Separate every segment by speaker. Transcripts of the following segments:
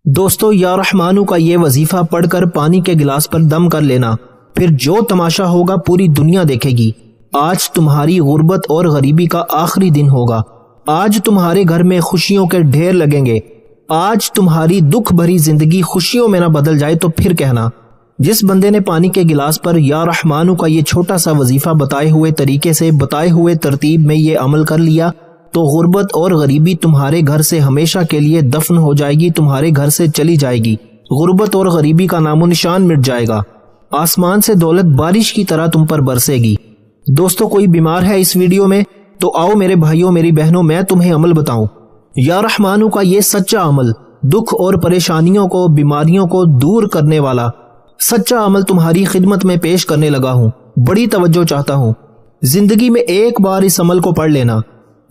Speaker 1: دوستو یا رحمانو کا یہ وظیفہ پڑھ کر پانی کے گلاس پر دم کر لینا، پھر جو تماشا ہوگا پوری دنیا دیکھے گی۔ آج تمہاری غربت اور غریبی کا آخری دن ہوگا۔ آج تمہارے گھر میں خوشیوں کے ڈھیر لگیں گے۔ آج تمہاری دکھ بھری زندگی خوشیوں میں نہ بدل جائے تو پھر کہنا۔ جس بندے نے پانی کے گلاس پر یا رحمانو کا یہ چھوٹا سا وظیفہ بتائے ہوئے طریقے سے، بتائے ہوئے ترتیب میں یہ عمل کر لیا تو غربت اور غریبی تمہارے گھر سے ہمیشہ کے لیے دفن ہو جائے گی، تمہارے گھر سے چلی جائے گی۔ غربت اور غریبی کا نام و نشان مٹ جائے گا۔ آسمان سے دولت بارش کی طرح تم پر برسے گی۔ دوستو کوئی بیمار ہے اس ویڈیو میں تو آؤ میرے بھائیوں میری بہنوں میں تمہیں عمل بتاؤں۔ یا رحمانو کا یہ سچا عمل دکھ اور پریشانیوں کو، بیماریوں کو دور کرنے والا سچا عمل تمہاری خدمت میں پیش کرنے لگا ہوں۔ بڑی توجہ چاہتا ہوں۔ زندگی میں ایک بار اس عمل کو پڑھ لینا۔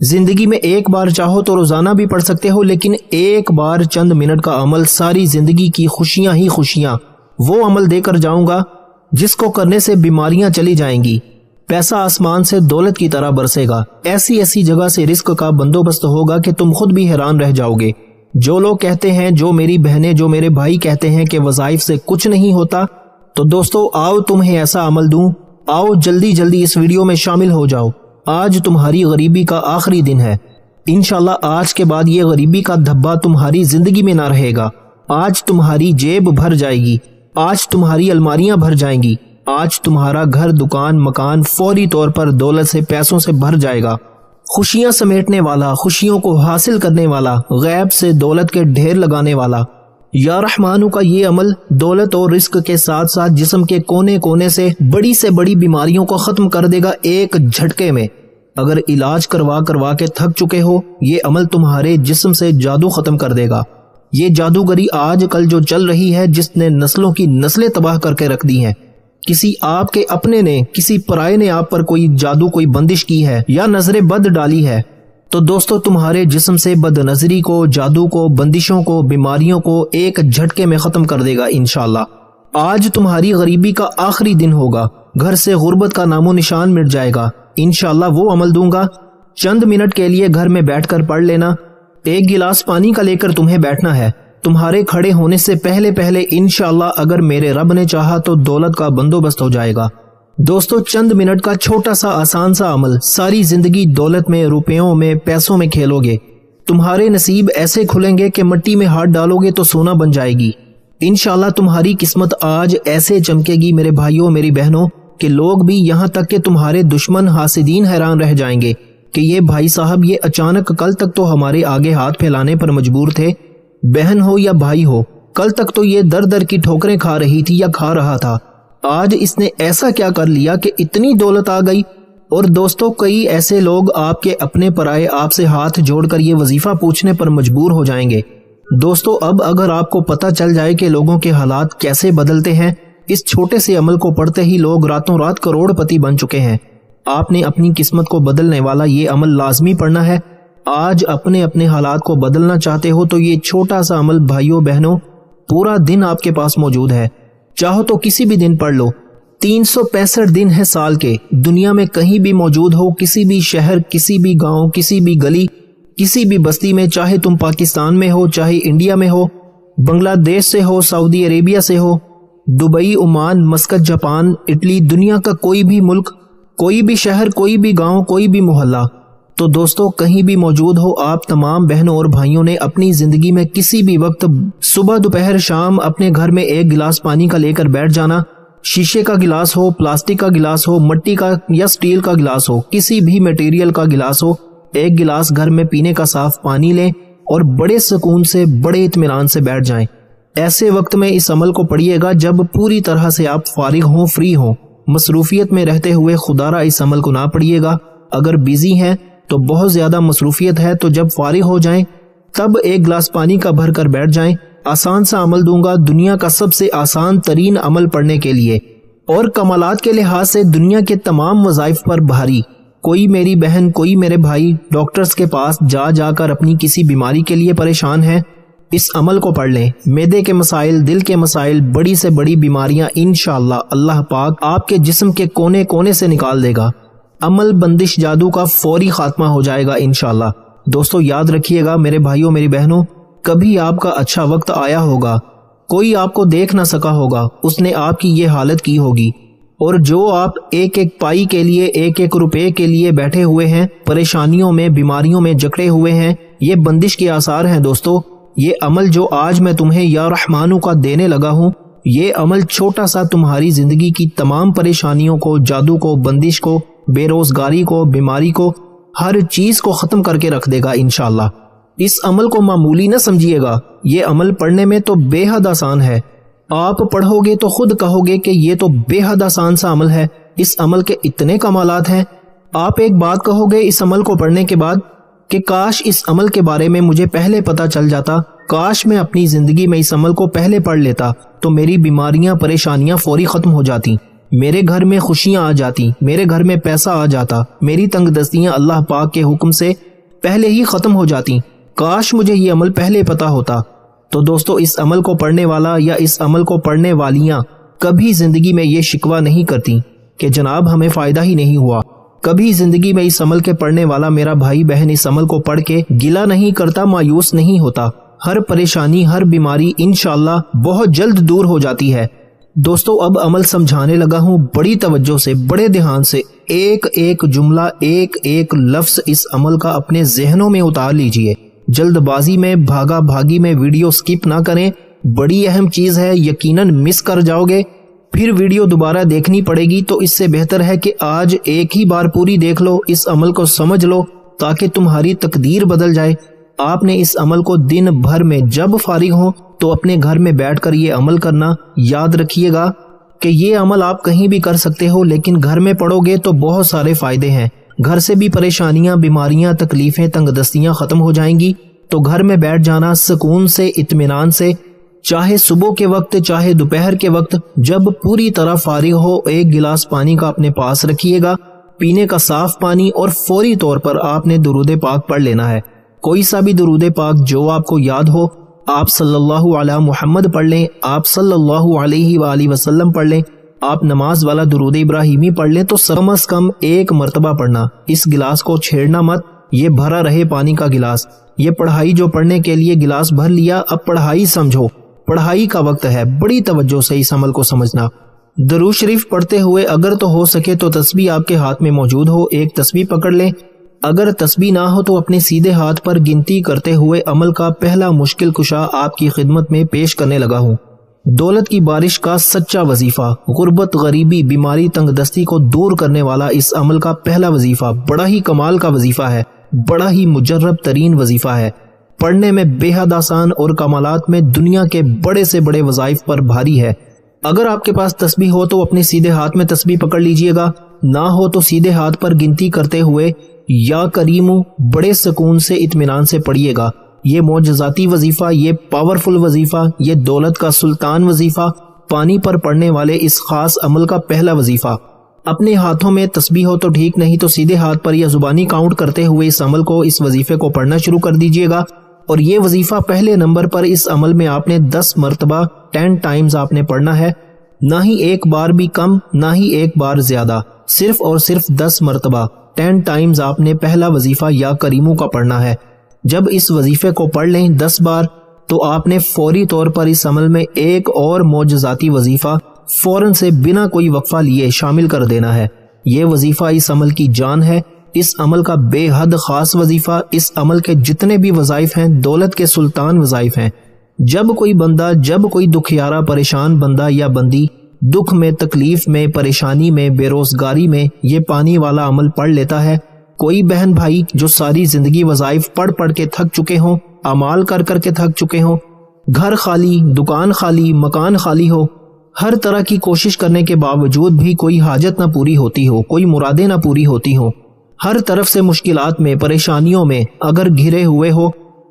Speaker 1: زندگی میں ایک بار چاہو تو روزانہ بھی پڑھ سکتے ہو، لیکن ایک بار چند منٹ کا عمل ساری زندگی کی خوشیاں ہی خوشیاں۔ وہ عمل دے کر جاؤں گا جس کو کرنے سے بیماریاں چلی جائیں گی، پیسہ آسمان سے دولت کی طرح برسے گا، ایسی ایسی جگہ سے رزق کا بندوبست ہوگا کہ تم خود بھی حیران رہ جاؤ گے۔ جو لوگ کہتے ہیں، جو میری بہنیں، جو میرے بھائی کہتے ہیں کہ وظائف سے کچھ نہیں ہوتا، تو دوستو آؤ تمہیں ایسا عمل دوں۔ آؤ جلدی جلدی اس ویڈیو میں شامل ہو جاؤ۔ آج تمہاری غریبی کا آخری دن ہے۔ انشاءاللہ آج کے بعد یہ غریبی کا دھبا تمہاری زندگی میں نہ رہے گا۔ آج تمہاری جیب بھر جائے گی، آج تمہاری الماریاں بھر جائیں گی، آج تمہارا گھر، دکان، مکان فوری طور پر دولت سے، پیسوں سے بھر جائے گا۔ خوشیاں سمیٹنے والا، خوشیوں کو حاصل کرنے والا، غیب سے دولت کے ڈھیر لگانے والا یا رحمانو کا یہ عمل دولت اور رزق کے ساتھ ساتھ جسم کے کونے کونے سے بڑی بیماریوں کو ختم کر دے گا ایک جھٹکے میں۔ اگر علاج کروا کے تھک چکے ہو، یہ عمل تمہارے جسم سے جادو ختم کر دے گا۔ یہ جادوگری آج کل جو چل رہی ہے، جس نے نسلوں کی نسلیں تباہ کر کے رکھ دی ہیں، کسی آپ کے اپنے نے، کسی پرائے نے آپ پر کوئی جادو، کوئی بندش کی ہے یا نظر بد ڈالی ہے، تو دوستو تمہارے جسم سے بد نظری کو، جادو کو، بندشوں کو، بیماریوں کو ایک جھٹکے میں ختم کر دے گا انشاءاللہ۔ آج تمہاری غریبی کا آخری دن ہوگا، گھر سے غربت کا نام و نشان مٹ جائے گا۔ انشاءاللہ وہ عمل دوں گا، چند منٹ کے لیے گھر میں بیٹھ کر پڑھ لینا۔ ایک گلاس پانی کا لے کر تمہیں بیٹھنا ہے۔ تمہارے کھڑے ہونے سے پہلے انشاءاللہ اگر میرے رب نے چاہا تو دولت کا بندوبست ہو جائے گا۔ دوستو چند منٹ کا چھوٹا سا آسان سا عمل ساری زندگی دولت میں، روپیوں میں، پیسوں میں کھیلو گے۔ تمہارے نصیب ایسے کھلیں گے کہ مٹی میں ہاتھ ڈالو گے تو سونا بن جائے گی۔ انشاءاللہ تمہاری قسمت آج ایسے چمکے گی میرے بھائیوں میری بہنوں کہ لوگ بھی، یہاں تک کہ تمہارے دشمن حاسدین حیران رہ جائیں گے کہ یہ بھائی صاحب یہ اچانک کل تک تو ہمارے آگے ہاتھ پھیلانے پر مجبور تھے، بہن ہو یا بھائی ہو، کل تک تو یہ در در کی ٹھوکریں کھا رہی تھی یا کھا رہا تھا، آج اس نے ایسا کیا کر لیا کہ اتنی دولت آ گئی۔ اور دوستو کئی ایسے لوگ آپ کے اپنے پرائے آپ سے ہاتھ جوڑ کر یہ وظیفہ پوچھنے پر مجبور ہو جائیں گے۔ دوستو اب اگر آپ کو پتہ چل جائے کہ لوگوں کے حالات کیسے بدلتے ہیں، اس چھوٹے سے عمل کو پڑھتے ہی لوگ راتوں رات کروڑ پتی بن چکے ہیں۔ آپ نے اپنی قسمت کو بدلنے والا یہ عمل لازمی پڑھنا ہے۔ آج اپنے حالات کو بدلنا چاہتے ہو تو یہ چھوٹا سا عمل بھائیوں بہنوں پورا دن آپ کے پاس موجود ہے، چاہو تو کسی بھی دن پڑھ لو۔ 365 دن ہے سال کے، دنیا میں کہیں بھی موجود ہو، کسی بھی شہر، کسی بھی گاؤں، کسی بھی گلی، کسی بھی بستی میں، چاہے تم پاکستان میں ہو، چاہے انڈیا میں ہو، بنگلہ دیش سے ہو، سعودی عربیہ سے ہو، Dubai, Oman, Muscat, Japan, Italy, دنیا کا کوئی بھی ملک، کوئی بھی شہر، کوئی بھی گاؤں، کوئی بھی محلہ، تو دوستو کہیں بھی موجود ہو، آپ تمام بہنوں اور بھائیوں نے اپنی زندگی میں کسی بھی وقت صبح، دوپہر، شام اپنے گھر میں ایک گلاس پانی کا لے کر بیٹھ جانا۔ شیشے کا گلاس ہو، پلاسٹک کا گلاس ہو، مٹی کا یا سٹیل کا گلاس ہو، کسی بھی میٹیریل کا گلاس ہو، ایک گلاس گھر میں پینے کا صاف پانی لیں اور بڑے سکون سے، بڑے اطمینان سے بیٹھ جائیں۔ ایسے وقت میں اس عمل کو پڑھیے گا جب پوری طرح سے آپ فارغ ہوں، فری ہوں۔ مصروفیت میں رہتے ہوئے خدا را اس عمل کو نہ پڑھیے گا۔ اگر بیزی ہیں تو بہت زیادہ مصروفیت ہے تو جب فارغ ہو جائیں تب ایک گلاس پانی کا بھر کر بیٹھ جائیں۔ آسان سا عمل دوں گا، دنیا کا سب سے آسان ترین عمل پڑھنے کے لیے، اور کمالات کے لحاظ سے دنیا کے تمام وظائف پر بھاری۔ کوئی میری بہن، کوئی میرے بھائی ڈاکٹرز کے پاس جا کر اپنی کسی بیماری کے لیے پریشان ہے، اس عمل کو پڑھ لیں۔ معدے کے مسائل، دل کے مسائل، بڑی سے بڑی بیماریاں انشاءاللہ اللہ پاک آپ کے جسم کے کونے کونے سے نکال دے گا۔ عمل بندش جادو کا فوری خاتمہ ہو جائے گا انشاءاللہ۔ دوستو یاد رکھیے گا میرے بھائیوں میری بہنوں، کبھی آپ کا اچھا وقت آیا ہوگا، کوئی آپ کو دیکھ نہ سکا ہوگا، اس نے آپ کی یہ حالت کی ہوگی، اور جو آپ ایک ایک پائی کے لیے، ایک ایک روپے کے لیے بیٹھے ہوئے ہیں، پریشانیوں میں، بیماریوں میں جکڑے ہوئے ہیں، یہ بندش کے آثار ہیں دوستو۔ یہ عمل جو آج میں تمہیں یا رحمانو کا دینے لگا ہوں، یہ عمل چھوٹا سا تمہاری زندگی کی تمام پریشانیوں کو، جادو کو، بندش کو، بے روزگاری کو، بیماری کو، ہر چیز کو ختم کر کے رکھ دے گا انشاءاللہ۔ اس عمل کو معمولی نہ سمجھیے گا، یہ عمل پڑھنے میں تو بے حد آسان ہے۔ آپ پڑھو گے تو خود کہو گے کہ یہ تو بے حد آسان سا عمل ہے، اس عمل کے اتنے کمالات ہیں۔ آپ ایک بات کہو گے اس عمل کو پڑھنے کے بعد کہ کاش اس عمل کے بارے میں مجھے پہلے پتہ چل جاتا، کاش میں اپنی زندگی میں اس عمل کو پہلے پڑھ لیتا تو میری بیماریاں، پریشانیاں فوری ختم ہو جاتی، میرے گھر میں خوشیاں آ جاتی، میرے گھر میں پیسہ آ جاتا، میری تنگ دستیاں اللہ پاک کے حکم سے پہلے ہی ختم ہو جاتی، کاش مجھے یہ عمل پہلے پتہ ہوتا۔ تو دوستو، اس عمل کو پڑھنے والا یا اس عمل کو پڑھنے والیاں کبھی زندگی میں یہ شکوہ نہیں کرتی کہ جناب ہمیں فائدہ ہی نہیں ہوا، کبھی زندگی میں اس عمل کے پڑھنے والا میرا بھائی بہن اس عمل کو پڑھ کے گلہ نہیں کرتا، مایوس نہیں ہوتا، ہر پریشانی، ہر بیماری انشاءاللہ بہت جلد دور ہو جاتی ہے۔ دوستو، اب عمل سمجھانے لگا ہوں، بڑی توجہ سے، بڑے دھیان سے، ایک ایک جملہ، ایک ایک لفظ اس عمل کا اپنے ذہنوں میں اتار لیجئے، جلد بازی میں، بھاگا بھاگی میں ویڈیو سکپ نہ کریں، بڑی اہم چیز ہے، یقیناً مس کر جاؤ گے، پھر ویڈیو دوبارہ دیکھنی پڑے گی، تو اس سے بہتر ہے کہ آج ایک ہی بار پوری دیکھ لو، اس عمل کو سمجھ لو تاکہ تمہاری تقدیر بدل جائے۔ آپ نے اس عمل کو دن بھر میں جب فارغ ہو تو اپنے گھر میں بیٹھ کر یہ عمل کرنا۔ یاد رکھیے گا کہ یہ عمل آپ کہیں بھی کر سکتے ہو، لیکن گھر میں پڑھو گے تو بہت سارے فائدے ہیں، گھر سے بھی پریشانیاں، بیماریاں، تکلیفیں، تنگ دستیاں ختم ہو جائیں گی۔ تو گھر میں بیٹھ جانا سکون سے، اطمینان سے، چاہے صبح کے وقت، چاہے دوپہر کے وقت، جب پوری طرح فارغ ہو، ایک گلاس پانی کا اپنے پاس رکھیے گا، پینے کا صاف پانی، اور فوری طور پر آپ نے درود پاک پڑھ لینا ہے۔ کوئی سا بھی درود پاک جو آپ کو یاد ہو، آپ صلی اللہ علی محمد پڑھ لیں، آپ صلی اللہ علیہ وآلہ وسلم پڑھ لیں، آپ نماز والا درود ابراہیمی پڑھ لیں، تو کم از کم ایک مرتبہ پڑھنا۔ اس گلاس کو چھیڑنا مت، یہ بھرا رہے پانی کا گلاس۔ یہ پڑھائی جو پڑھنے کے لیے گلاس بھر لیا، اب پڑھائی سمجھو، پڑھائی کا وقت ہے، بڑی توجہ سے اس عمل کو سمجھنا۔ درود شریف پڑھتے ہوئے اگر تو ہو سکے تو تسبیح آپ کے ہاتھ میں موجود ہو، ایک تسبیح پکڑ لیں، اگر تسبیح نہ ہو تو اپنے سیدھے ہاتھ پر گنتی کرتے ہوئے عمل کا پہلا مشکل کشا آپ کی خدمت میں پیش کرنے لگا ہوں۔ دولت کی بارش کا سچا وظیفہ، غربت، غریبی، بیماری، تنگ دستی کو دور کرنے والا اس عمل کا پہلا وظیفہ بڑا ہی کمال کا وظیفہ ہے، بڑا ہی مجرب ترین وظیفہ ہے، پڑھنے میں بے حد آسان اور کمالات میں دنیا کے بڑے سے بڑے وظائف پر بھاری ہے۔ اگر آپ کے پاس تسبیح ہو تو اپنے سیدھے ہاتھ میں تسبیح پکڑ لیجئے گا، نہ ہو تو سیدھے ہاتھ پر گنتی کرتے ہوئے یا کریمو بڑے سکون سے، اطمینان سے پڑھیے گا۔ یہ معجزاتی وظیفہ، یہ پاورفل وظیفہ، یہ دولت کا سلطان وظیفہ، پانی پر پڑھنے والے اس خاص عمل کا پہلا وظیفہ۔ اپنے ہاتھوں میں تسبیح ہو تو ٹھیک، نہیں تو سیدھے ہاتھ پر یا زبانی کاؤنٹ کرتے ہوئے اس عمل کو، اس وظیفے کو پڑھنا شروع کر دیجئے گا۔ اور یہ وظیفہ پہلے نمبر پر اس عمل میں آپ نے 10 مرتبہ 10 ٹائمز آپ نے پڑھنا ہے، نہ ہی ایک بار بھی کم، نہ ہی ایک بار زیادہ، صرف اور صرف 10 مرتبہ 10 ٹائمز آپ نے پہلا وظیفہ یا کریموں کا پڑھنا ہے۔ جب اس وظیفے کو پڑھ لیں 10 بار تو آپ نے فوری طور پر اس عمل میں ایک اور معجزاتی وظیفہ فوراً سے بنا کوئی وقفہ لیے شامل کر دینا ہے۔ یہ وظیفہ اس عمل کی جان ہے، اس عمل کا بے حد خاص وظیفہ، اس عمل کے جتنے بھی وظائف ہیں دولت کے سلطان وظائف ہیں۔ جب کوئی بندہ، جب کوئی دکھیارا پریشان بندہ یا بندی دکھ میں، تکلیف میں، پریشانی میں، بے روزگاری میں یہ پانی والا عمل پڑھ لیتا ہے، کوئی بہن بھائی جو ساری زندگی وظائف پڑھ پڑھ کے تھک چکے ہوں، اعمال کر کر کے تھک چکے ہوں، گھر خالی، دکان خالی، مکان خالی ہو، ہر طرح کی کوشش کرنے کے باوجود بھی کوئی حاجت نہ پوری ہوتی ہو، کوئی مرادیں نہ پوری ہوتی ہو، ہر طرف سے مشکلات میں، پریشانیوں میں اگر گھرے ہوئے ہو،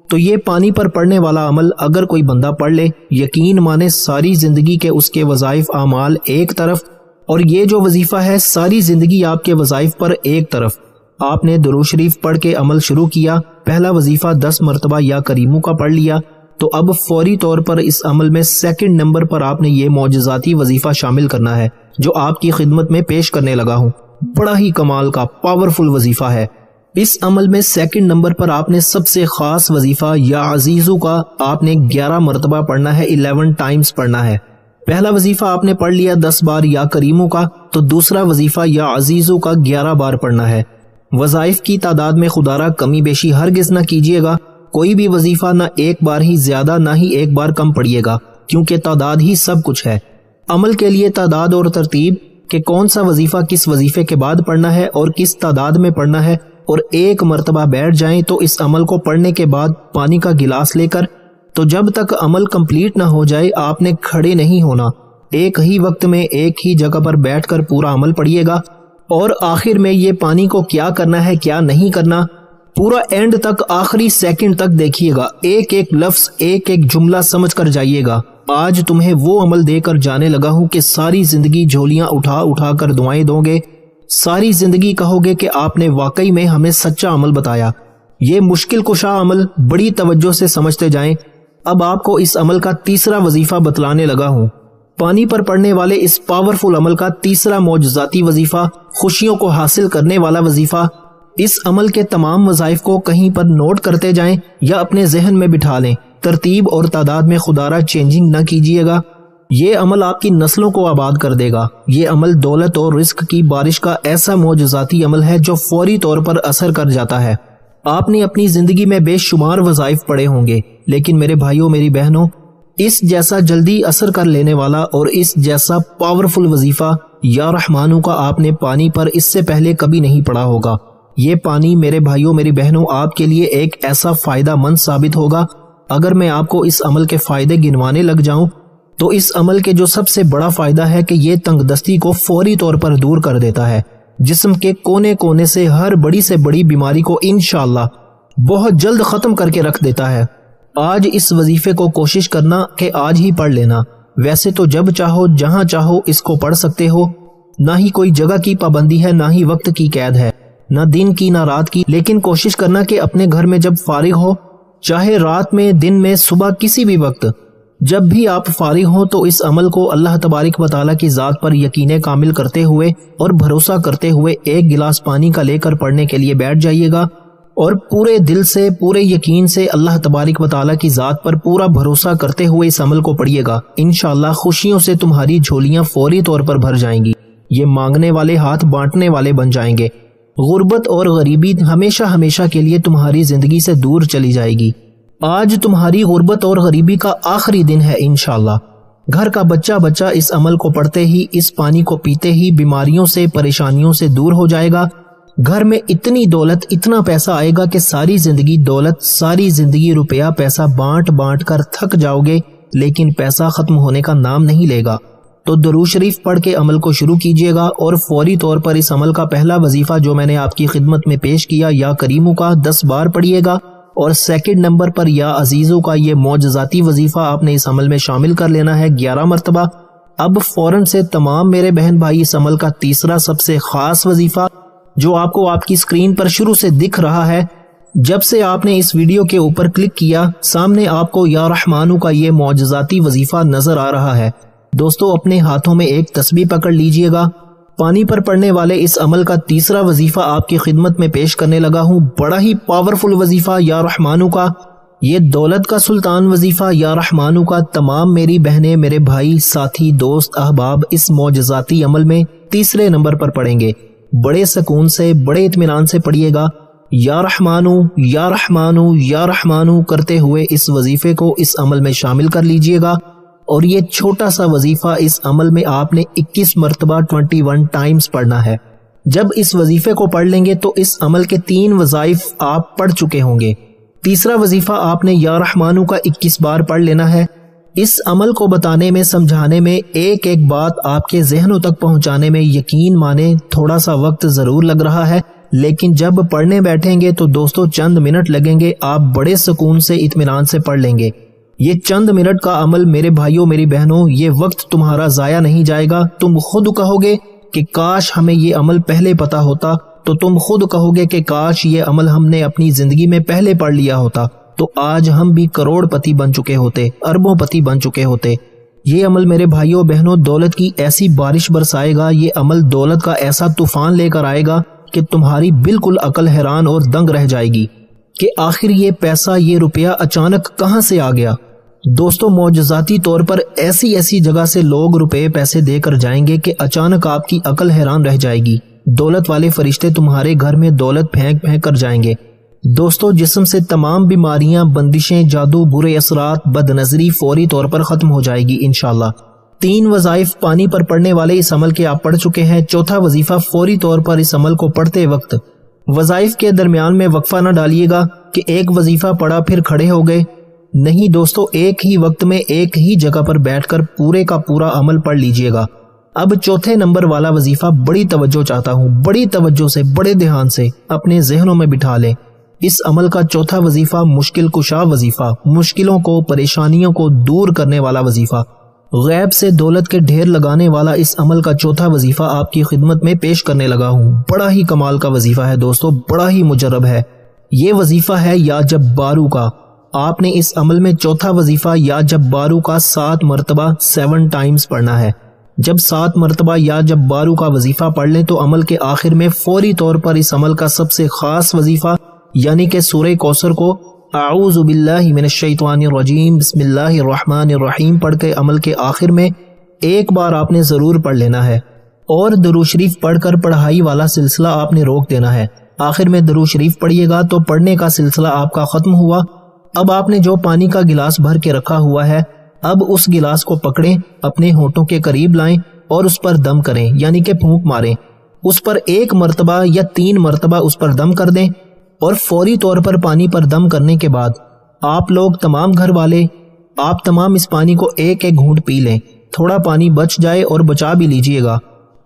Speaker 1: تو یہ پانی پر پڑھنے والا عمل اگر کوئی بندہ پڑھ لے، یقین مانے ساری زندگی کے اس کے وظائف، اعمال ایک طرف، اور یہ جو وظیفہ ہے ساری زندگی آپ کے وظائف پر ایک طرف۔ آپ نے درود شریف پڑھ کے عمل شروع کیا، پہلا وظیفہ 10 مرتبہ یا کریموں کا پڑھ لیا، تو اب فوری طور پر اس عمل میں سیکنڈ نمبر پر آپ نے یہ معجزاتی وظیفہ شامل کرنا ہے جو آپ کی خدمت میں پیش کرنے لگا ہوں۔ بڑا ہی کمال کا پاورفل وظیفہ ہے۔ اس عمل میں سیکنڈ نمبر پر آپ نے سب سے خاص وظیفہ یا عزیزو کا آپ نے 11 مرتبہ پڑھنا ہے، 11 ٹائمز پڑھنا ہے۔ پہلا وظیفہ آپ نے پڑھ لیا 10 بار یا کریموں کا، تو دوسرا وظیفہ یا عزیزو کا 11 بار پڑھنا ہے۔ وظائف کی تعداد میں خدا را کمی بیشی ہرگز نہ کیجیے گا، کوئی بھی وظیفہ نہ ایک بار ہی زیادہ نہ ہی ایک بار کم پڑھیے گا، کیونکہ تعداد ہی سب کچھ ہے۔ عمل کے لیے تعداد اور ترتیب کہ کون سا وظیفہ کس وظیفے کے بعد پڑھنا ہے اور کس تعداد میں پڑھنا ہے، اور ایک مرتبہ بیٹھ جائیں تو اس عمل کو پڑھنے کے بعد پانی کا گلاس لے کر تو جب تک عمل کمپلیٹ نہ ہو جائے آپ نے کھڑے نہیں ہونا، ایک ہی وقت میں ایک ہی جگہ پر بیٹھ کر پورا عمل پڑھیے گا، اور آخر میں یہ پانی کو کیا کرنا ہے کیا نہیں کرنا پورا اینڈ تک آخری سیکنڈ تک دیکھیے گا، ایک ایک لفظ ایک ایک جملہ سمجھ کر جائیے گا۔ آج تمہیں وہ عمل دے کر جانے لگا ہوں کہ ساری زندگی جھولیاں اٹھا اٹھا کر دعائیں دو گے، ساری زندگی کہو گے کہ آپ نے واقعی میں ہمیں سچا عمل بتایا۔ یہ مشکل کشا عمل بڑی توجہ سے سمجھتے جائیں۔ اب آپ کو اس عمل کا تیسرا وظیفہ بتلانے لگا ہوں۔ پانی پر پڑنے والے اس پاورفل عمل کا تیسرا معجزاتی وظیفہ، خوشیوں کو حاصل کرنے والا وظیفہ، اس عمل کے تمام وظائف کو کہیں پر نوٹ کرتے جائیں یا اپنے ذہن میں بٹھا لیں، ترتیب اور تعداد میں خدا را چینجنگ نہ کیجیے گا۔ یہ عمل آپ کی نسلوں کو آباد کر دے گا۔ یہ عمل دولت اور رزق کی بارش کا ایسا معجزاتی عمل ہے جو فوری طور پر اثر کر جاتا ہے۔ آپ نے اپنی زندگی میں بے شمار وظائف پڑھے ہوں گے، لیکن میرے بھائیوں میری بہنوں، اس جیسا جلدی اثر کر لینے والا اور اس جیسا پاورفل وظیفہ یا رحمانوں کا آپ نے پانی پر اس سے پہلے کبھی نہیں پڑھا ہوگا۔ یہ پانی میرے بھائیوں میری بہنوں آپ کے لیے ایک ایسا فائدہ مند ثابت ہوگا۔ اگر میں آپ کو اس عمل کے فائدے گنوانے لگ جاؤں تو اس عمل کے جو سب سے بڑا فائدہ ہے کہ یہ تنگ دستی کو فوری طور پر دور کر دیتا ہے، جسم کے کونے کونے سے ہر بڑی سے بڑی بیماری کو انشاءاللہ بہت جلد ختم کر کے رکھ دیتا ہے۔ آج اس وظیفے کو کوشش کرنا کہ آج ہی پڑھ لینا، ویسے تو جب چاہو جہاں چاہو اس کو پڑھ سکتے ہو، نہ ہی کوئی جگہ کی پابندی ہے نہ ہی وقت کی قید ہے، نہ دن کی نہ رات کی، لیکن کوشش کرنا کہ اپنے گھر میں جب فارغ ہو، چاہے رات میں دن میں صبح کسی بھی وقت، جب بھی آپ فارغ ہوں تو اس عمل کو اللہ تبارک و تعالیٰ کی ذات پر یقین کامل کرتے ہوئے اور بھروسہ کرتے ہوئے ایک گلاس پانی کا لے کر پڑھنے کے لیے بیٹھ جائیے گا، اور پورے دل سے پورے یقین سے اللہ تبارک و تعالیٰ کی ذات پر پورا بھروسہ کرتے ہوئے اس عمل کو پڑھیے گا۔ انشاءاللہ خوشیوں سے تمہاری جھولیاں فوری طور پر بھر جائیں گی، یہ مانگنے والے ہاتھ بانٹنے والے بن جائیں گے، غربت اور غریبی ہمیشہ ہمیشہ کے لیے تمہاری زندگی سے دور چلی جائے گی۔ آج تمہاری غربت اور غریبی کا آخری دن ہے انشاءاللہ۔ گھر کا بچہ اس عمل کو پڑھتے ہی، اس پانی کو پیتے ہی بیماریوں سے پریشانیوں سے دور ہو جائے گا۔ گھر میں اتنی دولت اتنا پیسہ آئے گا کہ ساری زندگی دولت، ساری زندگی روپیہ پیسہ بانٹ بانٹ کر تھک جاؤ گے، لیکن پیسہ ختم ہونے کا نام نہیں لے گا۔ تو درود شریف پڑھ کے عمل کو شروع کیجیے گا، اور فوری طور پر اس عمل کا پہلا وظیفہ جو میں نے آپ کی خدمت میں پیش کیا یا کریموں کا 10 بار پڑھیے گا، اور سیکنڈ نمبر پر یا عزیزوں کا یہ معجزاتی وظیفہ آپ نے اس عمل میں شامل کر لینا ہے 11 مرتبہ۔ اب فوراً سے تمام میرے بہن بھائی اس عمل کا تیسرا سب سے خاص وظیفہ جو آپ کو آپ کی اسکرین پر شروع سے دکھ رہا ہے، جب سے آپ نے اس ویڈیو کے اوپر کلک کیا سامنے آپ کو یا رحمانوں کا یہ معجزاتی وظیفہ نظر آ رہا ہے۔ دوستو اپنے ہاتھوں میں ایک تسبیح پکڑ لیجئے گا۔ پانی پر پڑنے والے اس عمل کا تیسرا وظیفہ آپ کی خدمت میں پیش کرنے لگا ہوں، بڑا ہی پاورفل وظیفہ یا رحمانوں کا، یہ دولت کا سلطان وظیفہ یا رحمانوں کا۔ تمام میری بہنیں میرے بھائی ساتھی دوست احباب اس معجزاتی عمل میں تیسرے نمبر پر پڑھیں گے، بڑے سکون سے بڑے اطمینان سے پڑھیے گا، یا رحمانو یا رحمانو یا رحمانو کرتے ہوئے اس وظیفے کو اس عمل میں شامل کر لیجئے گا۔ اور یہ چھوٹا سا وظیفہ اس عمل میں آپ نے 21 مرتبہ 21 ٹائمز پڑھنا ہے۔ جب اس وظیفے کو پڑھ لیں گے تو اس عمل کے 3 وظائف آپ پڑھ چکے ہوں گے۔ تیسرا وظیفہ آپ نے یا رحمانو کا 21 بار پڑھ لینا ہے۔ اس عمل کو بتانے میں سمجھانے میں ایک ایک بات آپ کے ذہنوں تک پہنچانے میں یقین مانے تھوڑا سا وقت ضرور لگ رہا ہے، لیکن جب پڑھنے بیٹھیں گے تو دوستو چند منٹ لگیں گے، آپ بڑے سکون سے اطمینان سے پڑھ لیں گے۔ یہ چند منٹ کا عمل میرے بھائیوں میری بہنوں، یہ وقت تمہارا ضائع نہیں جائے گا۔ تم خود کہو گے کہ کاش ہمیں یہ عمل پہلے پتا ہوتا، تو تم خود کہو گے کہ کاش یہ عمل ہم نے اپنی زندگی میں پہلے پڑھ لیا ہوتا، تو آج ہم بھی کروڑ پتی بن چکے ہوتے، اربوں پتی بن چکے ہوتے۔ یہ عمل میرے بھائیوں بہنوں دولت کی ایسی بارش برسائے گا، یہ عمل دولت کا ایسا طوفان لے کر آئے گا کہ تمہاری بالکل عقل حیران اور دنگ رہ جائے گی کہ آخر یہ پیسہ، یہ روپیہ اچانک کہاں سے آ گیا۔ دوستو معجزاتی طور پر ایسی ایسی جگہ سے لوگ روپے پیسے دے کر جائیں گے کہ اچانک آپ کی عقل حیران رہ جائے گی۔ دولت والے فرشتے تمہارے گھر میں دولت پھینک پھینک کر جائیں گے۔ دوستو جسم سے تمام بیماریاں، بندشیں، جادو، برے اثرات، بد نظری فوری طور پر ختم ہو جائے گی انشاءاللہ۔ 3 وظائف پانی پر پڑھنے والے اس عمل کے آپ پڑھ چکے ہیں۔ چوتھا وظیفہ فوری طور پر اس عمل کو پڑھتے وقت وظائف کے درمیان میں وقفہ نہ ڈالیے گا کہ ایک وظیفہ پڑھا پھر کھڑے ہو گئے۔ نہیں دوستو، ایک ہی وقت میں ایک ہی جگہ پر بیٹھ کر پورے کا پورا عمل پڑھ لیجئے گا۔ اب چوتھے نمبر والا وظیفہ بڑی توجہ چاہتا ہوں، بڑی توجہ سے، بڑے دھیان سے اپنے ذہنوں میں بٹھا لیں۔ اس عمل کا چوتھا وظیفہ مشکل کشا وظیفہ، مشکلوں کو، پریشانیوں کو دور کرنے والا وظیفہ، غیب سے دولت کے ڈھیر لگانے والا اس عمل کا چوتھا وظیفہ آپ کی خدمت میں پیش کرنے لگا ہوں۔ بڑا ہی کمال کا وظیفہ ہے دوستو، بڑا ہی مجرب ہے۔ یہ وظیفہ ہے یا جبارو کا۔ آپ نے اس عمل میں چوتھا وظیفہ یا جبارو کا 7 مرتبہ 7 ٹائمز پڑھنا ہے۔ جب 7 مرتبہ یا جبارو کا وظیفہ پڑھ لیں تو عمل کے آخر میں فوری طور پر اس عمل کا سب سے خاص وظیفہ یعنی کہ سورہ کوثر کو اعوذ باللہ من الشیطان الرجیم بسم اللہ الرحمن الرحیم پڑھ کے عمل کے آخر میں ایک بار آپ نے ضرور پڑھ لینا ہے، اور درود شریف پڑھ کر پڑھائی والا سلسلہ آپ نے روک دینا ہے۔ آخر میں درود شریف پڑھیے گا تو پڑھنے کا سلسلہ آپ کا ختم ہوا۔ اب آپ نے جو پانی کا گلاس بھر کے رکھا ہوا ہے، اب اس گلاس کو پکڑیں، اپنے ہونٹوں کے قریب لائیں اور اس پر دم کریں یعنی کہ پھونک ماریں۔ اس پر 1 مرتبہ یا 3 مرتبہ اس پر دم کر دیں، اور فوری طور پر پانی پر دم کرنے کے بعد آپ لوگ تمام گھر والے، آپ تمام اس پانی کو ایک ایک گھونٹ پی لیں۔ تھوڑا پانی بچ جائے اور بچا بھی لیجئے گا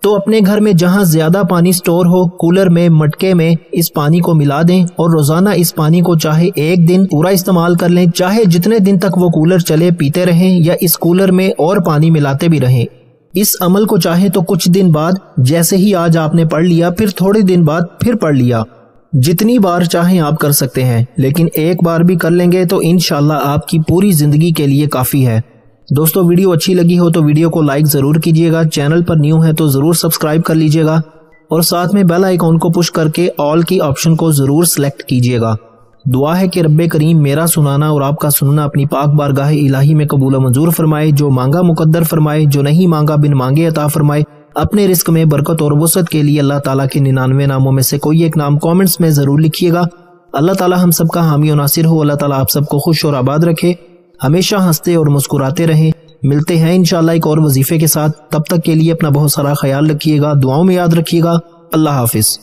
Speaker 1: تو اپنے گھر میں جہاں زیادہ پانی سٹور ہو، کولر میں، مٹکے میں اس پانی کو ملا دیں، اور روزانہ اس پانی کو چاہے 1 دن پورا استعمال کر لیں، چاہے جتنے دن تک وہ کولر چلے پیتے رہیں، یا اس کولر میں اور پانی ملاتے بھی رہیں۔ اس عمل کو چاہے تو کچھ دن بعد، جیسے ہی آج آپ نے پڑھ لیا، پھر تھوڑے دن بعد پھر پڑھ لیا، جتنی بار چاہیں آپ کر سکتے ہیں، لیکن ایک بار بھی کر لیں گے تو انشاءاللہ آپ کی پوری زندگی کے لیے کافی ہے۔ دوستو ویڈیو اچھی لگی ہو تو ویڈیو کو لائک ضرور کیجئے گا، چینل پر نیو ہے تو ضرور سبسکرائب کر لیجئے گا، اور ساتھ میں بیل آئیکن کو پش کر کے آل کی آپشن کو ضرور سلیکٹ کیجئے گا۔ دعا ہے کہ رب کریم میرا سنانا اور آپ کا سننا اپنی پاک بارگاہ الہی میں قبول و منظور فرمائے، جو مانگا مقدر فرمائے، جو نہیں مانگا بن مانگے عطا فرمائے۔ اپنے رزق میں برکت اور وسعت کے لیے اللہ تعالیٰ کے 99 ناموں میں سے کوئی ایک نام کامنٹس میں ضرور لکھیے گا۔ اللہ تعالیٰ ہم سب کا حامی و ناصر ہو۔ اللہ تعالیٰ آپ سب کو خوش اور آباد رکھے، ہمیشہ ہنستے اور مسکراتے رہیں۔ ملتے ہیں انشاءاللہ ایک اور وظیفے کے ساتھ، تب تک کے لیے اپنا بہت سارا خیال رکھیے گا، دعاؤں میں یاد رکھیے گا۔ اللہ حافظ۔